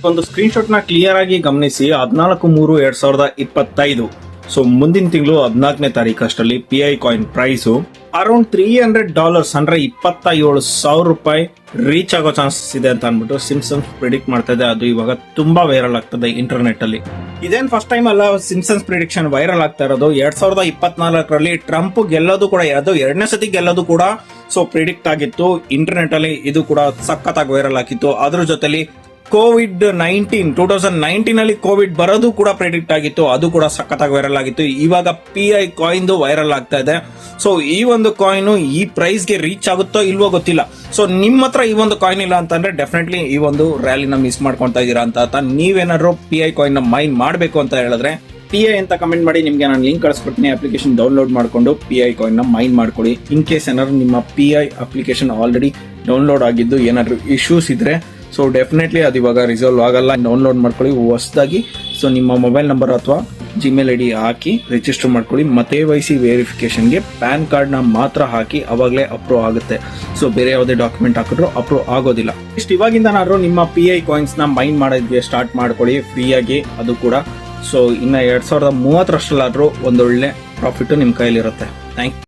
ಒಂದು screen shot ನ clear ಆಗಿ ಗಮನಿಸಿ. 14/3/2025. ಸೊ ಮುಂದಿನ ತಿಂಗಳು 14ನೇ ತಾರೀಕು ಅಷ್ಟರಲ್ಲಿ PI ಕಾಯಿನ್ ಪ್ರೈಸ್ ಅರೌಂಡ್ $300 ಅಂದ್ರೆ $27,000 ರೀಚ್ ಆಗೋ ಚಾನ್ಸಸ್ ಇದೆ ಅಂತ ಅನ್ಬಿಟ್ಟು ಸಿಂಪ್ಸನ್ಸ್ ಪ್ರಿಡಿಕ್ಟ್ ಮಾಡ್ತಾ ಇದೆ. ಅದು ಇವಾಗ ತುಂಬಾ ವೈರಲ್ ಆಗ್ತದೆ ಇಂಟರ್ನೆಟ್ ಅಲ್ಲಿ. ಇದೇನ್ ಫಸ್ಟ್ ಟೈಮ್ ಅಲ್ಲ ಸಿಂಪ್ಸನ್ಸ್ ಪ್ರಿಡಿಕ್ಷನ್ ವೈರಲ್ ಆಗ್ತಾ ಇರೋದು. 2024ರಲ್ಲಿ ಟ್ರಂಪ್ ಗೆಲ್ಲೋದು ಕೂಡ, ಅದು 2ನೇ ಸತಿ ಗೆಲ್ಲೋದು ಕೂಡ ಸೊ ಪ್ರಿಡಿಕ್ಟ್ ಆಗಿತ್ತು ಇಂಟರ್ನೆಟ್ ಅಲ್ಲಿ. ಇದು ಕೂಡ ಸಖತ್ತಾಗಿ ವೈರಲ್ ಆಗಿತ್ತು. ಅದ್ರ ಜೊತೆಲಿ COVID-19 2019 ಅಲ್ಲಿ ಕೋವಿಡ್ ಬರೋದು ಕೂಡ ಪ್ರೆಡಿಕ್ಟ್ ಆಗಿತ್ತು. ಅದು ಕೂಡ ಸಖತ್ತಾಗಿ ವೈರಲ್ ಆಗಿತ್ತು. ಇವಾಗ PI ಕಾಯಿನ್ ವೈರಲ್ ಆಗ್ತಾ ಇದೆ. ಸೊ ಈ ಒಂದು ಕಾಯಿನ್ ಈ ಪ್ರೈಸ್ ಗೆ ರೀಚ್ ಆಗುತ್ತೋ ಇಲ್ವೋ ಗೊತ್ತಿಲ್ಲ. ಸೊ ನಿಮ್ಮ ಹತ್ರ ಈ ಒಂದು ಕಾಯಿನ್ ಇಲ್ಲ ಅಂತಂದ್ರೆ ಡೆಫಿನೆಟ್ಲಿ ಈ ಒಂದು ರ್ಯಾಲಿನ ಮಿಸ್ ಮಾಡ್ಕೊಂತಾ ಇದೀರಾ ಅಂತ ನೀವೇನಾದ್ರು PI ಕಾಯಿನ್ ನ ಮೈನ್ ಮಾಡಬೇಕು ಅಂತ ಹೇಳಿದ್ರೆ PI ಅಂತ ಕಮೆಂಟ್ ಮಾಡಿ. ನಿಮ್ಗೆ ನಾನು ಲಿಂಕ್ ಕಳಿಸ್ಕೊಡ್ತೀನಿ. ಅಪ್ಲಿಕೇಶನ್ ಡೌನ್ಲೋಡ್ ಮಾಡ್ಕೊಂಡು PI ಕಾಯಿನ್ ನ ಮೈನ್ ಮಾಡ್ಕೊಳ್ಳಿ. ಇನ್ ಕೇಸ್ ಏನಾದ್ರು ನಿಮ್ಮ PI ಅಪ್ಲಿಕೇಶನ್ ಆಲ್ರೆಡಿ ಡೌನ್ಲೋಡ್ ಆಗಿದ್ದು ಏನಾದ್ರು ಇಶ್ಯೂಸ್ ಇದ್ರೆ ಸೊ ಡೆಫಿನೆಟ್ಲಿ ಅದು ಇವಾಗ ರಿಸಾಲ್ವ್ ಆಗಲ್ಲ. ಡೌನ್ಲೋಡ್ ಮಾಡ್ಕೊಳ್ಳಿ ಹೊಸದಾಗಿ. ಸೊ ನಿಮ್ಮ ಮೊಬೈಲ್ ನಂಬರ್ ಅಥವಾ ಜಿಮೇಲ್ ID ಹಾಕಿ ರಿಜಿಸ್ಟರ್ ಮಾಡ್ಕೊಳ್ಳಿ. ಮತ್ತೆ KYC ವೆರಿಫಿಕೇಶನ್ಗೆ ಪ್ಯಾನ್ ಕಾರ್ಡ್ ನ ಮಾತ್ರ ಹಾಕಿ, ಅವಾಗಲೇ ಅಪ್ರೂವ್ ಆಗುತ್ತೆ. ಸೊ ಬೇರೆ ಯಾವುದೇ ಡಾಕ್ಯುಮೆಂಟ್ ಹಾಕಿದ್ರು ಅಪ್ರೂವ್ ಆಗೋದಿಲ್ಲ. ಇಷ್ಟು ಇವಾಗಿಂದನಾದ್ರೂ ನಿಮ್ಮ PI ಕಾಯಿನ್ಸ್ ನ ಮೈನ್ ಮಾಡೋದಕ್ಕೆ ಸ್ಟಾರ್ಟ್ ಮಾಡ್ಕೊಳ್ಳಿ ಫ್ರೀಯಾಗಿ. ಅದು ಕೂಡ ಸೊ ಇನ್ನ 2030 ಒಂದೊಳ್ಳೆ ಪ್ರಾಫಿಟ್ ನಿಮ್ ಕೈಲಿರುತ್ತೆ. Thank you.